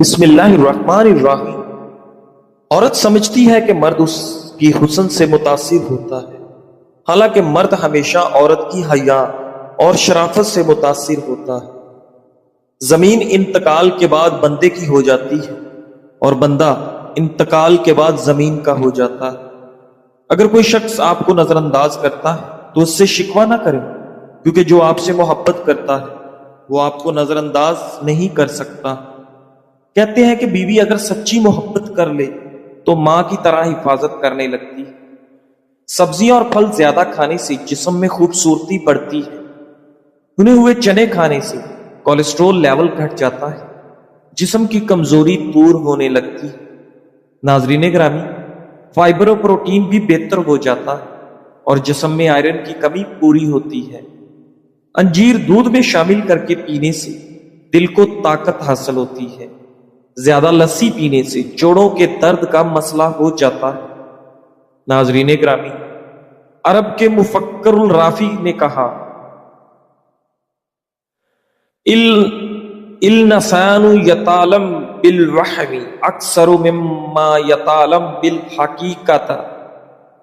بسم اللہ الرحمن الرحیم۔ عورت سمجھتی ہے کہ مرد اس کی حسن سے متاثر ہوتا ہے، حالانکہ مرد ہمیشہ عورت کی حیا اور شرافت سے متاثر ہوتا ہے۔ زمین انتقال کے بعد بندے کی ہو جاتی ہے اور بندہ انتقال کے بعد زمین کا ہو جاتا ہے۔ اگر کوئی شخص آپ کو نظر انداز کرتا ہے تو اس سے شکوہ نہ کریں، کیونکہ جو آپ سے محبت کرتا ہے وہ آپ کو نظر انداز نہیں کر سکتا۔ کہتے ہیں کہ بیوی اگر سچی محبت کر لے تو ماں کی طرح حفاظت کرنے لگتی ہے۔ سبزیاں اور پھل زیادہ کھانے سے جسم میں خوبصورتی بڑھتی ہے۔ بھنے ہوئے چنے کھانے سے کولیسٹرول لیول گھٹ جاتا ہے، جسم کی کمزوری دور ہونے لگتی ہے۔ ناظرین گرامی، فائبر و پروٹین بھی بہتر ہو جاتا ہے اور جسم میں آئرن کی کمی پوری ہوتی ہے۔ انجیر دودھ میں شامل کر کے پینے سے دل کو طاقت حاصل ہوتی ہے۔ زیادہ لسی پینے سے جوڑوں کے درد کا مسئلہ ہو جاتا ہے۔ ناظرین گرامی، عرب کے مفکر الرافی نے کہا، الانسان یتعلم بالوہم اکثر مما یتعلم بالحقیقت۔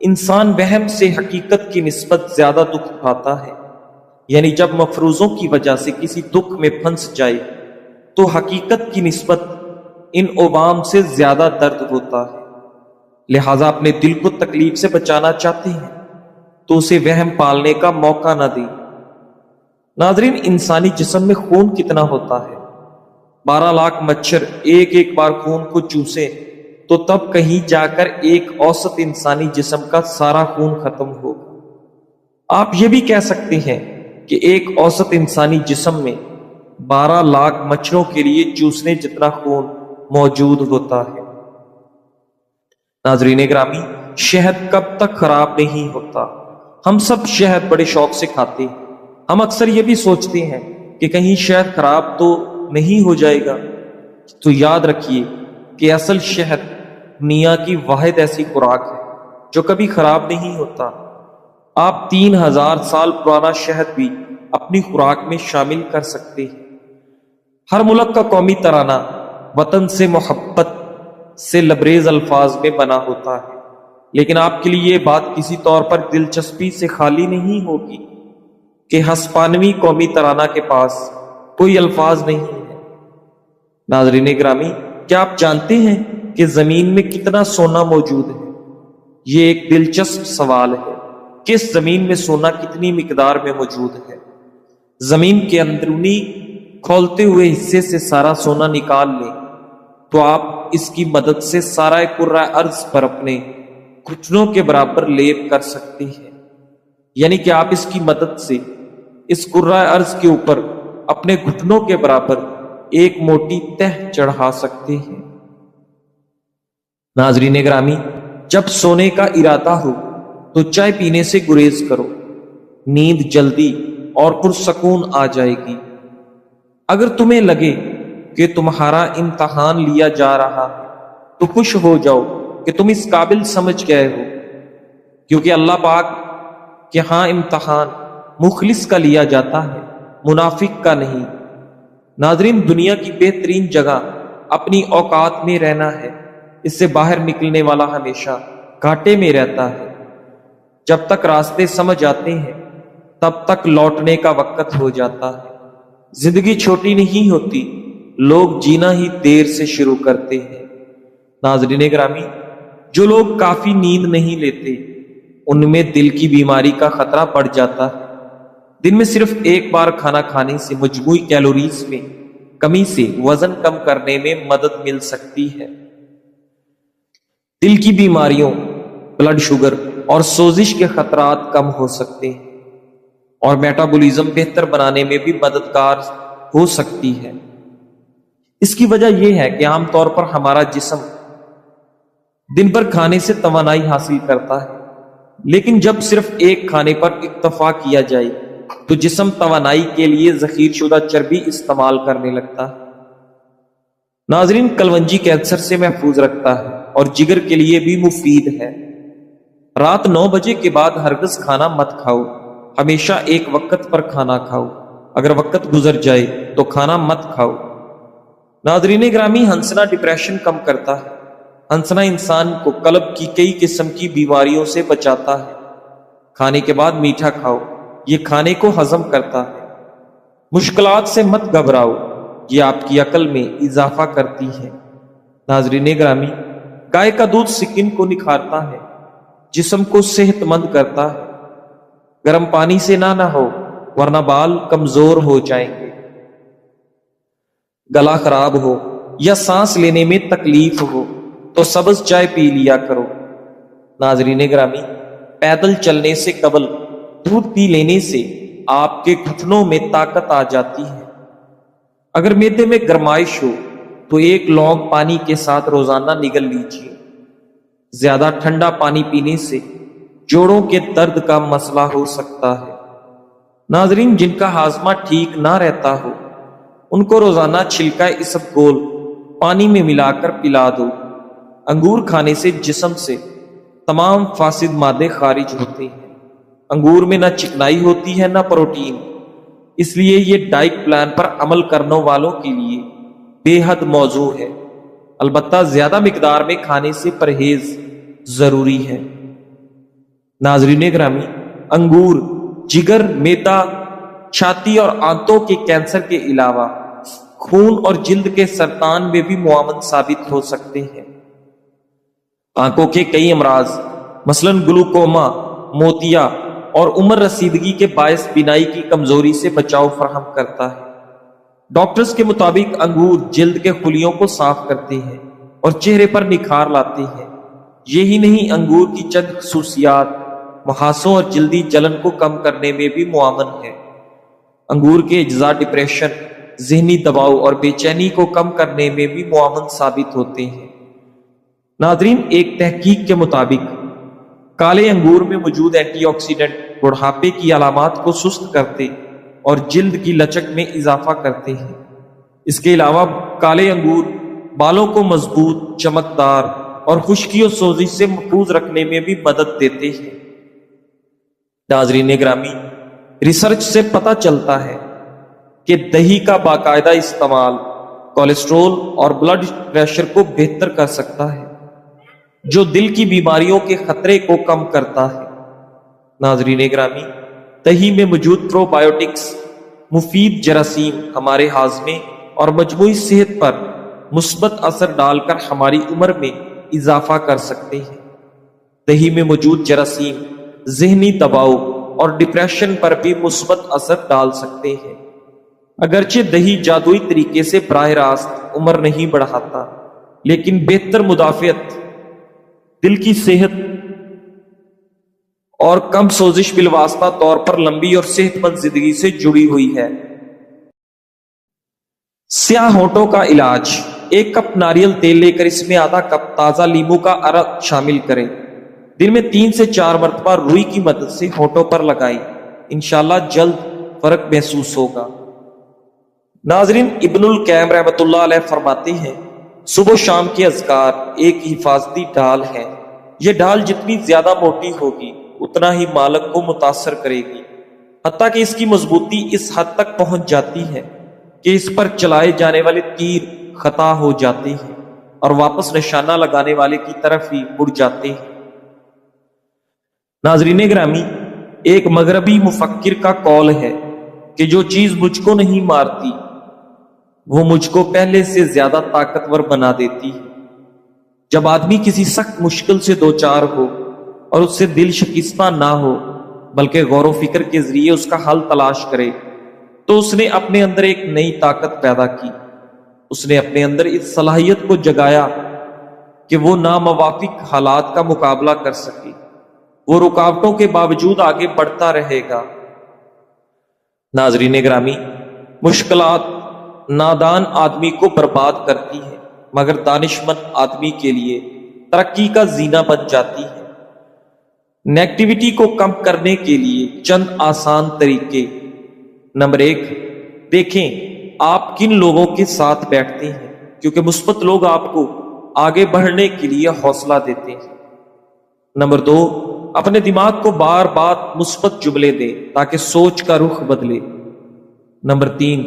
انسان وہم سے حقیقت کی نسبت زیادہ دکھ پاتا ہے، یعنی جب مفروضوں کی وجہ سے کسی دکھ میں پھنس جائے تو حقیقت کی نسبت ان عوام سے زیادہ درد ہوتا ہے۔ لہذا اپنے دل کو تکلیف سے بچانا چاہتے ہیں تو اسے وہم پالنے کا موقع نہ دیں۔ ناظرین، انسانی جسم میں خون کتنا ہوتا ہے؟ 12 لاکھ مچھر ایک ایک بار خون کو چوسے تو تب کہیں جا کر ایک اوسط انسانی جسم کا سارا خون ختم ہوگا۔ آپ یہ بھی کہہ سکتے ہیں کہ ایک اوسط انسانی جسم میں 12 لاکھ مچھروں کے لیے چوسنے جتنا خون موجود ہوتا ہے۔ ناظرین گرامی، شہد کب تک خراب نہیں ہوتا؟ ہم سب شہد بڑے شوق سے کھاتے ہیں۔ ہم اکثر یہ بھی سوچتے ہیں کہ کہیں شہد خراب تو نہیں ہو جائے گا۔ تو یاد رکھیے کہ اصل شہد دنیا کی واحد ایسی خوراک ہے جو کبھی خراب نہیں ہوتا۔ آپ 3000 سال پرانا شہد بھی اپنی خوراک میں شامل کر سکتے ہیں۔ ہر ملک کا قومی ترانہ وطن سے محبت سے لبریز الفاظ میں بنا ہوتا ہے، لیکن آپ کے لیے یہ بات کسی طور پر دلچسپی سے خالی نہیں ہوگی کہ ہسپانوی قومی ترانہ کے پاس کوئی الفاظ نہیں ہے۔ ناظرین گرامی، کیا آپ جانتے ہیں کہ زمین میں کتنا سونا موجود ہے؟ یہ ایک دلچسپ سوال ہے کہ اس زمین میں سونا کتنی مقدار میں موجود ہے۔ زمین کے اندرونی کھولتے ہوئے حصے سے سارا سونا نکال لیں تو آپ اس کی مدد سے سارا کرۂ ارض پر اپنے گھٹنوں کے برابر لیپ کر سکتے ہیں، یعنی کہ آپ اس کی مدد سے اس کرۂ ارض کے اوپر اپنے گھٹنوں کے برابر ایک موٹی تہ چڑھا سکتے ہیں۔ ناظرین گرامی، جب سونے کا ارادہ ہو تو چائے پینے سے گریز کرو، نیند جلدی اور پرسکون آ جائے گی۔ اگر تمہیں لگے کہ تمہارا امتحان لیا جا رہا ہے تو خوش ہو جاؤ کہ تم اس قابل سمجھ گئے ہو، کیونکہ اللہ پاک کہ ہاں امتحان مخلص کا لیا جاتا ہے، منافق کا نہیں۔ ناظرین، دنیا کی بہترین جگہ اپنی اوقات میں رہنا ہے۔ اس سے باہر نکلنے والا ہمیشہ گھاٹے میں رہتا ہے۔ جب تک راستے سمجھ آتے ہیں تب تک لوٹنے کا وقت ہو جاتا ہے۔ زندگی چھوٹی نہیں ہوتی، لوگ جینا ہی دیر سے شروع کرتے ہیں۔ ناظرین گرامی، جو لوگ کافی نیند نہیں لیتے ان میں دل کی بیماری کا خطرہ بڑھ جاتا ہے۔ دن میں صرف ایک بار کھانا کھانے سے مجموعی کیلوریز میں کمی سے وزن کم کرنے میں مدد مل سکتی ہے۔ دل کی بیماریوں، بلڈ شوگر اور سوزش کے خطرات کم ہو سکتے ہیں اور میٹابولزم بہتر بنانے میں بھی مددگار ہو سکتی ہے۔ اس کی وجہ یہ ہے کہ عام طور پر ہمارا جسم دن بھر کھانے سے توانائی حاصل کرتا ہے، لیکن جب صرف ایک کھانے پر اکتفا کیا جائے تو جسم توانائی کے لیے ذخیرہ شدہ چربی استعمال کرنے لگتا ہے۔ ناظرین، کلونجی کینسر سے محفوظ رکھتا ہے اور جگر کے لیے بھی مفید ہے۔ رات 9 بجے کے بعد ہرگز کھانا مت کھاؤ، ہمیشہ ایک وقت پر کھانا کھاؤ۔ اگر وقت گزر جائے تو کھانا مت کھاؤ۔ ناظرین گرامی، ہنسنا ڈپریشن کم کرتا ہے۔ ہنسنا انسان کو قلب کی کئی قسم کی بیماریوں سے بچاتا ہے۔ کھانے کے بعد میٹھا کھاؤ، یہ کھانے کو ہضم کرتا ہے۔ مشکلات سے مت گھبراؤ، یہ آپ کی عقل میں اضافہ کرتی ہے۔ ناظرین گرامی، گائے کا دودھ سکن کو نکھارتا ہے، جسم کو صحت مند کرتا ہے۔ گرم پانی سے نہ نہاؤ ورنہ بال کمزور ہو جائیں گے۔ گلا خراب ہو یا سانس لینے میں تکلیف ہو تو سبز چائے پی لیا کرو۔ ناظرین گرامی، پیدل چلنے سے قبل دودھ پی لینے سے آپ کے گھٹنوں میں طاقت آ جاتی ہے۔ اگر معدے میں گرمائش ہو تو ایک لونگ پانی کے ساتھ روزانہ نگل لیجیے۔ زیادہ ٹھنڈا پانی پینے سے جوڑوں کے درد کا مسئلہ ہو سکتا ہے۔ ناظرین، جن کا ہاضمہ ٹھیک نہ رہتا ہو ان کو روزانہ چھلکا اسبگول پانی میں ملا کر پلا دو۔ انگور کھانے سے جسم سے تمام فاسد مادے خارج ہوتے ہیں۔ انگور میں نہ چکنائی ہوتی ہے نہ پروٹین، اس لیے یہ ڈائٹ پلان پر عمل کرنے والوں کے لیے بے حد موزوں ہے۔ البتہ زیادہ مقدار میں کھانے سے پرہیز ضروری ہے۔ ناظرین گرامی، انگور جگر، معدہ، چھاتی اور آنتوں کے کینسر کے علاوہ خون اور جلد کے سرطان میں بھی معاون ثابت ہو سکتے ہیں۔ آنکھوں کے کئی امراض مثلا گلوکوما، موتیا اور عمر رسیدگی کے باعث بینائی کی کمزوری سے بچاؤ فراہم کرتا ہے۔ ڈاکٹرز کے مطابق انگور جلد کے خلیوں کو صاف کرتے ہیں اور چہرے پر نکھار لاتے ہیں۔ یہی نہیں، انگور کی چند خصوصیات محاسوں اور جلدی جلن کو کم کرنے میں بھی معاون ہے۔ انگور کے اجزاء ڈپریشن، ذہنی دباؤ اور بے چینی کو کم کرنے میں بھی معاون ثابت ہوتے ہیں۔ ناظرین، ایک تحقیق کے مطابق کالے انگور میں موجود اینٹی آکسیڈنٹ بڑھاپے کی علامات کو سست کرتے اور جلد کی لچک میں اضافہ کرتے ہیں۔ اس کے علاوہ کالے انگور بالوں کو مضبوط، چمکدار اور خشکی و سوزش سے محفوظ رکھنے میں بھی مدد دیتے ہیں۔ ناظرین گرامی، ریسرچ سے پتہ چلتا ہے کہ دہی کا باقاعدہ استعمال کولیسٹرول اور بلڈ پریشر کو بہتر کر سکتا ہے، جو دل کی بیماریوں کے خطرے کو کم کرتا ہے۔ ناظرین گرامی، دہی میں موجود پرو بایوٹکس مفید جراثیم ہمارے ہاضمے اور مجموعی صحت پر مثبت اثر ڈال کر ہماری عمر میں اضافہ کر سکتے ہیں۔ دہی میں موجود جراثیم ذہنی دباؤ اور ڈپریشن پر بھی مثبت اثر ڈال سکتے ہیں۔ اگرچہ دہی جادوئی طریقے سے براہ راست عمر نہیں بڑھاتا، لیکن بہتر مدافعت، دل کی صحت اور کم سوزش بالواسطہ طور پر لمبی اور صحت مند زندگی سے جڑی ہوئی ہے۔ سیاہ ہونٹوں کا علاج: ایک کپ ناریل تیل لے کر اس میں آدھا کپ تازہ لیموں کا عرق شامل کریں۔ دن میں 3 سے 4 مرتبہ روئی کی مدد سے ہونٹوں پر لگائیں، انشاءاللہ جلد فرق محسوس ہوگا۔ ناظرین، ابن القیم رحمۃ اللہ علیہ فرماتے ہیں، صبح و شام کے اذکار ایک حفاظتی ڈھال ہے۔ یہ ڈھال جتنی زیادہ موٹی ہوگی اتنا ہی مالک کو متاثر کرے گی، حتیٰ کہ اس کی مضبوطی اس حد تک پہنچ جاتی ہے کہ اس پر چلائے جانے والے تیر خطا ہو جاتے ہیں اور واپس نشانہ لگانے والے کی طرف ہی مڑ جاتے ہیں۔ ناظرین گرامی، ایک مغربی مفکر کا قول ہے کہ جو چیز مجھ کو نہیں مارتی وہ مجھ کو پہلے سے زیادہ طاقتور بنا دیتی ہے۔ جب آدمی کسی سخت مشکل سے دوچار ہو اور اس سے دل شکستہ نہ ہو بلکہ غور و فکر کے ذریعے اس کا حل تلاش کرے تو اس نے اپنے اندر ایک نئی طاقت پیدا کی۔ اس نے اپنے اندر اس صلاحیت کو جگایا کہ وہ ناموافق حالات کا مقابلہ کر سکے، وہ رکاوٹوں کے باوجود آگے بڑھتا رہے گا۔ ناظرین گرامی، مشکلات نادان آدمی کو برباد کرتی ہے مگر دانشمند آدمی کے لیے ترقی کا زینہ بن جاتی ہے۔ نیگیٹیوٹی کو کم کرنے کے لیے چند آسان طریقے۔ نمبر 1، دیکھیں آپ کن لوگوں کے ساتھ بیٹھتے ہیں، کیونکہ مثبت لوگ آپ کو آگے بڑھنے کے لیے حوصلہ دیتے ہیں۔ نمبر 2، اپنے دماغ کو بار بار مثبت جملے دیں تاکہ سوچ کا رخ بدلے۔ نمبر 3،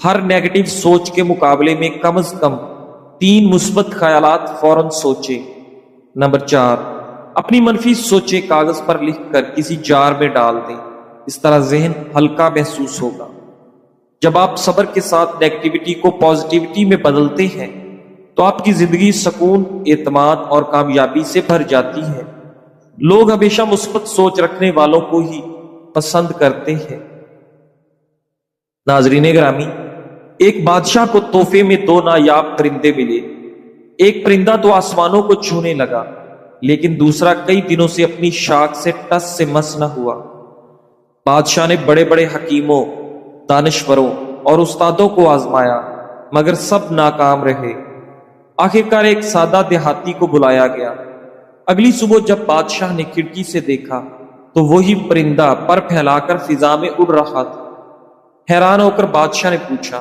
ہر نیگیٹو سوچ کے مقابلے میں کم از کم 3 مثبت خیالات فوراً سوچیں۔ نمبر 4، اپنی منفی سوچیں کاغذ پر لکھ کر کسی جار میں ڈال دیں، اس طرح ذہن ہلکا محسوس ہوگا۔ جب آپ صبر کے ساتھ نیگیٹیوٹی کو پازیٹیوٹی میں بدلتے ہیں تو آپ کی زندگی سکون، اعتماد اور کامیابی سے بھر جاتی ہے۔ لوگ ہمیشہ مثبت سوچ رکھنے والوں کو ہی پسند کرتے ہیں۔ ناظرین گرامی، ایک بادشاہ کو تحفے میں 2 نایاب پرندے ملے۔ ایک پرندہ تو آسمانوں کو چھونے لگا، لیکن دوسرا کئی دنوں سے اپنی شاخ سے ٹس سے مس نہ ہوا۔ بادشاہ نے بڑے بڑے حکیموں، دانشوروں اور استادوں کو آزمایا، مگر سب ناکام رہے۔ آخرکار ایک سادہ دیہاتی کو بلایا گیا۔ اگلی صبح جب بادشاہ نے کھڑکی سے دیکھا تو وہی پرندہ پر پھیلا کر فضا میں اڑ رہا تھا۔ حیران ہو کر بادشاہ نے پوچھا،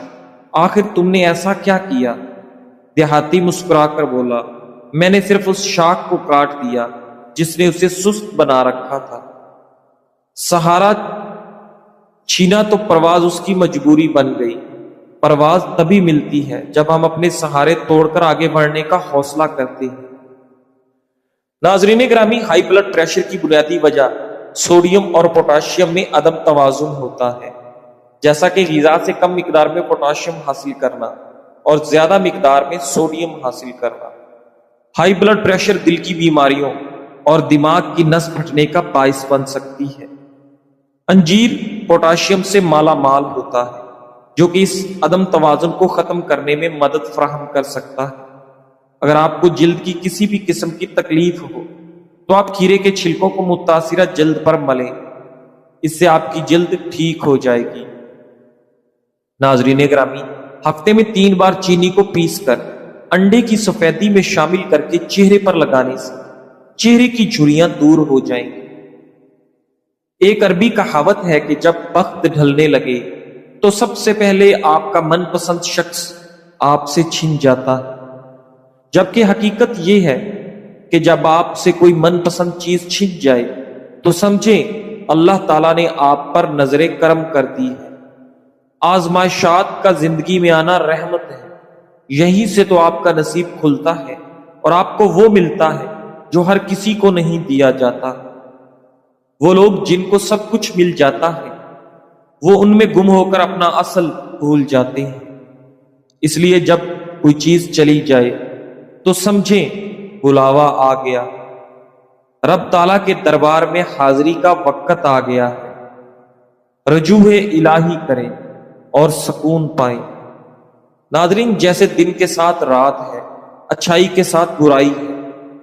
آخر تم نے ایسا کیا کیا؟ دیہاتی مسکرا کر بولا، میں نے صرف اس شاخ کو کاٹ دیا جس نے اسے سست بنا رکھا تھا۔ سہارا چھینا تو پرواز اس کی مجبوری بن گئی۔ پرواز تبھی ملتی ہے جب ہم اپنے سہارے توڑ کر آگے بڑھنے کا حوصلہ کرتے ہیں۔ ناظرین گرامی، ہائی بلڈ پریشر کی بنیادی وجہ سوڈیم اور پوٹاشیم میں عدم توازن ہوتا ہے۔ جیسا کہ غذا سے کم مقدار میں پوٹاشیم حاصل کرنا اور زیادہ مقدار میں سوڈیم حاصل کرنا۔ ہائی بلڈ پریشر دل کی بیماریوں اور دماغ کی نس پھٹنے کا باعث بن سکتی ہے۔ انجیر پوٹاشیم سے مالا مال ہوتا ہے، جو کہ اس عدم توازن کو ختم کرنے میں مدد فراہم کر سکتا ہے۔ اگر آپ کو جلد کی کسی بھی قسم کی تکلیف ہو تو آپ کھیرے کے چھلکوں کو متاثرہ جلد پر ملیں، اس سے آپ کی جلد ٹھیک ہو جائے گی۔ ناظرین گرامی، ہفتے میں 3 بار چینی کو پیس کر انڈے کی سفیدی میں شامل کر کے چہرے پر لگانے سے چہرے کی جھریاں دور ہو جائیں گی۔ ایک عربی کہاوت ہے کہ جب بخت ڈھلنے لگے تو سب سے پہلے آپ کا من پسند شخص آپ سے چھن جاتا ہے، جبکہ حقیقت یہ ہے کہ جب آپ سے کوئی من پسند چیز چھن جائے تو سمجھیں اللہ تعالیٰ نے آپ پر نظر کرم کر دی ہے۔ آزمائشات کا زندگی میں آنا رحمت ہے، یہیں سے تو آپ کا نصیب کھلتا ہے اور آپ کو وہ ملتا ہے جو ہر کسی کو نہیں دیا جاتا۔ وہ لوگ جن کو سب کچھ مل جاتا ہے وہ ان میں گم ہو کر اپنا اصل بھول جاتے ہیں۔ اس لیے جب کوئی چیز چلی جائے تو سمجھیں بلاوا آ گیا، رب تعالیٰ کے دربار میں حاضری کا وقت آ گیا ہے۔ رجوع الہی کریں اور سکون پائیں۔ ناظرین، جیسے دن کے ساتھ رات ہے، اچھائی کے ساتھ برائی ہے،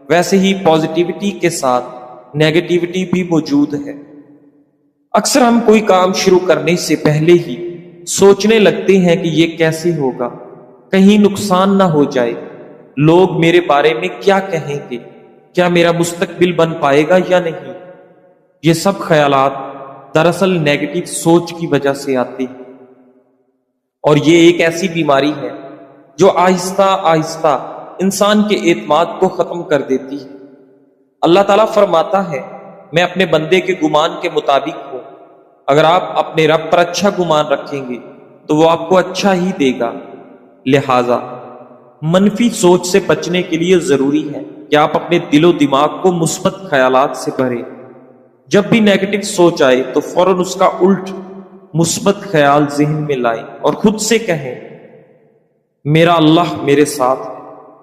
ویسے ہی پازیٹیوٹی کے ساتھ نیگیٹیوٹی بھی موجود ہے۔ اکثر ہم کوئی کام شروع کرنے سے پہلے ہی سوچنے لگتے ہیں کہ یہ کیسے ہوگا، کہیں نقصان نہ ہو جائے، لوگ میرے بارے میں کیا کہیں گے، کیا میرا مستقبل بن پائے گا یا نہیں۔ یہ سب خیالات دراصل نیگیٹو سوچ کی وجہ سے آتے ہیں، اور یہ ایک ایسی بیماری ہے جو آہستہ آہستہ انسان کے اعتماد کو ختم کر دیتی ہے۔ اللہ تعالیٰ فرماتا ہے، میں اپنے بندے کے گمان کے مطابق ہوں۔ اگر آپ اپنے رب پر اچھا گمان رکھیں گے تو وہ آپ کو اچھا ہی دے گا۔ لہذا منفی سوچ سے بچنے کے لیے ضروری ہے کہ آپ اپنے دل و دماغ کو مثبت خیالات سے بھریں۔ جب بھی نیگیٹو سوچ آئے تو فوراً اس کا الٹ مثبت خیال ذہن میں لائیں اور خود سے کہیں، میرا اللہ میرے ساتھ ہے،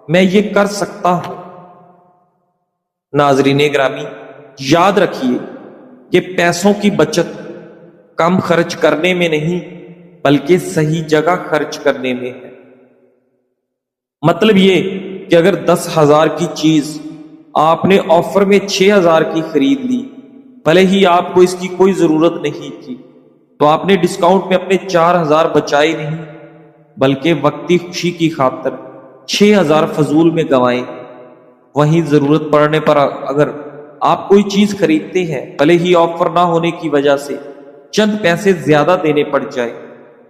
میں یہ کر سکتا ہوں۔ ناظرین گرامی، یاد رکھیے کہ پیسوں کی بچت کم خرچ کرنے میں نہیں بلکہ صحیح جگہ خرچ کرنے میں ہے۔ مطلب یہ کہ اگر 10,000 کی چیز آپ نے آفر میں 6,000 کی خرید لی، بھلے ہی آپ کو اس کی کوئی ضرورت نہیں تھی، تو آپ نے ڈسکاؤنٹ میں اپنے 4,000 بچائے نہیں بلکہ وقتی خوشی کی خاطر 6,000 فضول میں گنوائے۔ وہیں ضرورت پڑنے پر اگر آپ کوئی چیز خریدتے ہیں، بھلے ہی آفر نہ ہونے کی وجہ سے چند پیسے زیادہ دینے پڑ جائے،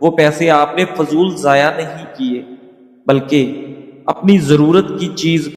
وہ پیسے آپ نے فضول ضائع نہیں کیے بلکہ اپنی ضرورت کی چیز